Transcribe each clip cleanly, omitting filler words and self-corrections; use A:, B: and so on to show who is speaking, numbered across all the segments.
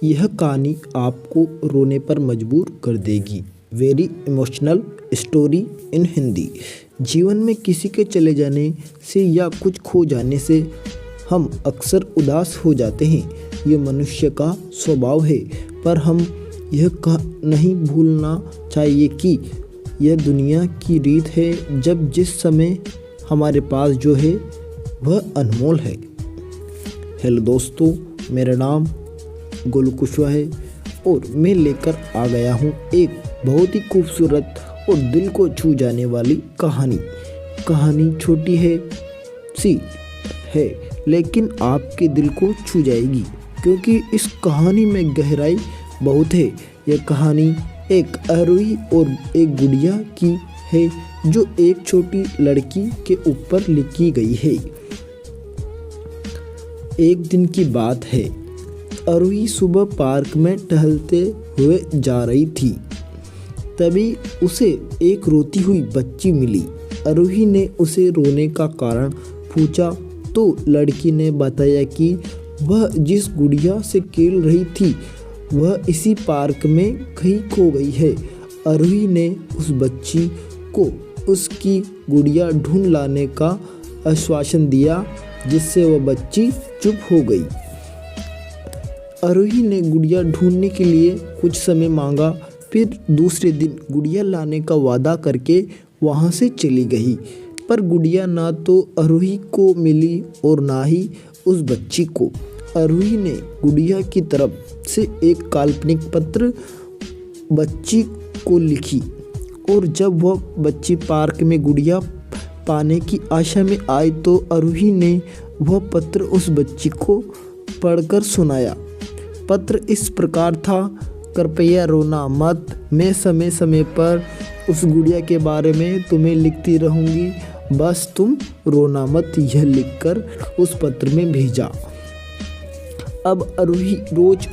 A: यह कहानी आपको रोने पर मजबूर कर देगी। Very emotional story in Hindi. जीवन में किसी के चले जाने से या कुछ खो जाने से हम अक्सर उदास हो जाते हैं। ये मनुष्य का स्वभाव है, पर हम यह नहीं भूलना चाहिए कि यह दुनिया की रीत है। जब जिस समय हमारे पास जो है वह अनमोल है। हेलो दोस्तों, मेरा नाम गोलू कुशवाहा है और मैं लेकर आ गया हूँ एक बहुत ही खूबसूरत और दिल को छू जाने वाली कहानी। कहानी छोटी सी है, लेकिन आपके दिल को छू जाएगी, क्योंकि इस कहानी में गहराई बहुत है। यह कहानी एक आरोही और एक गुड़िया की है, जो एक छोटी लड़की के ऊपर लिखी गई है। एक दिन की बात है। आरोही सुबह पार्क में टहलते हुए जा रही थी। तभी उसे एक रोती हुई बच्ची मिली। आरोही ने उसे रोने का कारण पूछा तो लड़की ने बताया कि वह जिस गुड़िया से खेल रही थी वह इसी पार्क में कहीं खो गई है। आरोही ने उस बच्ची को उसकी गुड़िया ढूंढ लाने का आश्वासन दिया, जिससे वह बच्ची चुप हो गई। आरोही ने गुड़िया ढूंढने के लिए कुछ समय मांगा, फिर दूसरे दिन गुड़िया लाने का वादा करके वहां से चली गई। पर गुड़िया ना तो आरोही को मिली और ना ही उस बच्ची को। आरोही ने गुड़िया की तरफ से एक काल्पनिक पत्र बच्ची को लिखी, और जब वह बच्ची पार्क में गुड़िया पाने की आशा में आई तो आरोही ने वह पत्र उस बच्ची को पढ़कर सुनाया। पत्र इस प्रकार था: कृपया रोना मत, मैं समय समय पर उस गुड़िया के बारे में तुम्हें लिखती रहूँगी, बस तुम रोना मत। यह लिखकर उस पत्र में भेजा। अब आरोही रोज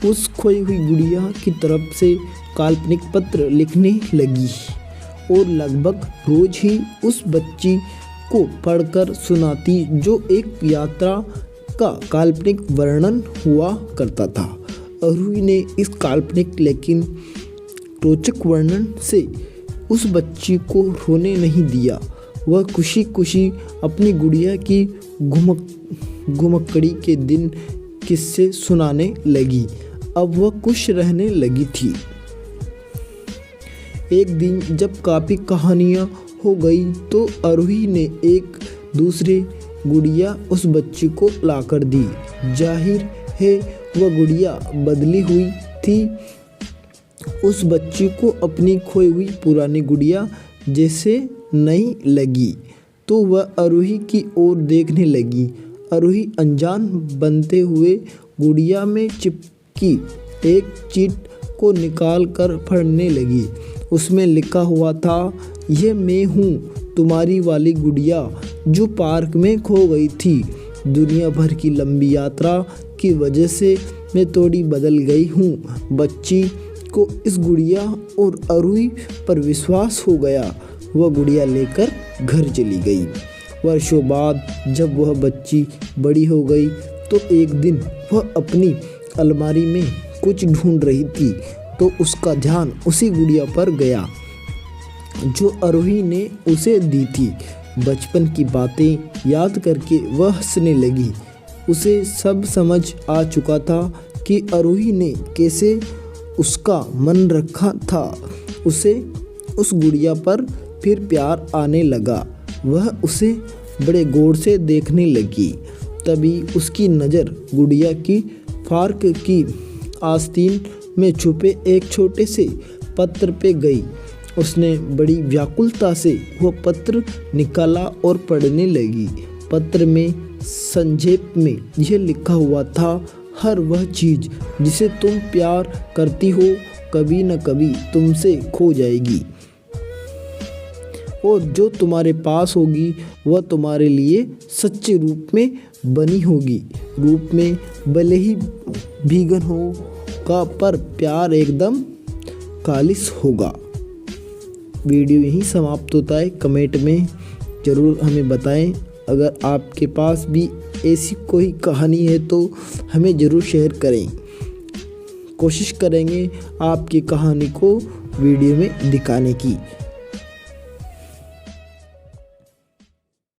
A: उस खोई हुई गुड़िया की तरफ से काल्पनिक पत्र लिखने लगी और लगभग रोज ही उस बच्ची को पढ़कर सुनाती, जो एक यात्रा का काल्पनिक वर्णन हुआ करता था। आरोही ने इस काल्पनिक लेकिन रोचक वर्णन से उस बच्ची को रोने नहीं दिया। वह खुशी खुशी अपनी गुड़िया की घुमक्कड़ी के दिन किस्से सुनाने लगी। अब वह खुश रहने लगी थी। एक दिन जब काफ़ी कहानियाँ हो गई तो आरोही ने एक दूसरे गुड़िया उस बच्ची को लाकर दी। जाहिर है वह गुड़िया बदली हुई थी। उस बच्ची को अपनी खोई हुई पुरानी गुड़िया जैसे नहीं लगी, तो वह आरोही की ओर देखने लगी। आरोही अनजान बनते हुए गुड़िया में चिपकी एक चिट को निकाल कर पढ़ने लगी। उसमें लिखा हुआ था: यह मैं हूँ, तुम्हारी वाली गुड़िया जो पार्क में खो गई थी। दुनिया भर की लंबी यात्रा की वजह से मैं थोड़ी बदल गई हूँ। बच्ची को इस गुड़िया और आरोही पर विश्वास हो गया। वह गुड़िया लेकर घर चली गई। वर्षों बाद जब वह बच्ची बड़ी हो गई तो एक दिन वह अपनी अलमारी में कुछ ढूंढ रही थी, तो उसका ध्यान उसी गुड़िया पर गया जो आरोही ने उसे दी थी। बचपन की बातें याद करके वह हंसने लगी। उसे सब समझ आ चुका था कि आरोही ने कैसे उसका मन रखा था। उसे उस गुड़िया पर फिर प्यार आने लगा। वह उसे बड़े गौर से देखने लगी। तभी उसकी नज़र गुड़िया की पार्क की आस्तीन में छुपे एक छोटे से पत्र पे गई। उसने बड़ी व्याकुलता से वह पत्र निकाला और पढ़ने लगी। पत्र में संक्षेप में यह लिखा हुआ था: हर वह चीज़ जिसे तुम प्यार करती हो कभी न कभी तुमसे खो जाएगी, और जो तुम्हारे पास होगी वह तुम्हारे लिए सच्चे रूप में बनी होगी। रूप में भले ही भीगन होगा, पर प्यार एकदम खालिस होगा। वीडियो यहीं समाप्त होता है। कमेंट में ज़रूर हमें बताएं। अगर आपके पास भी ऐसी कोई कहानी है तो हमें ज़रूर शेयर करें। कोशिश करेंगे आपकी कहानी को वीडियो में दिखाने की।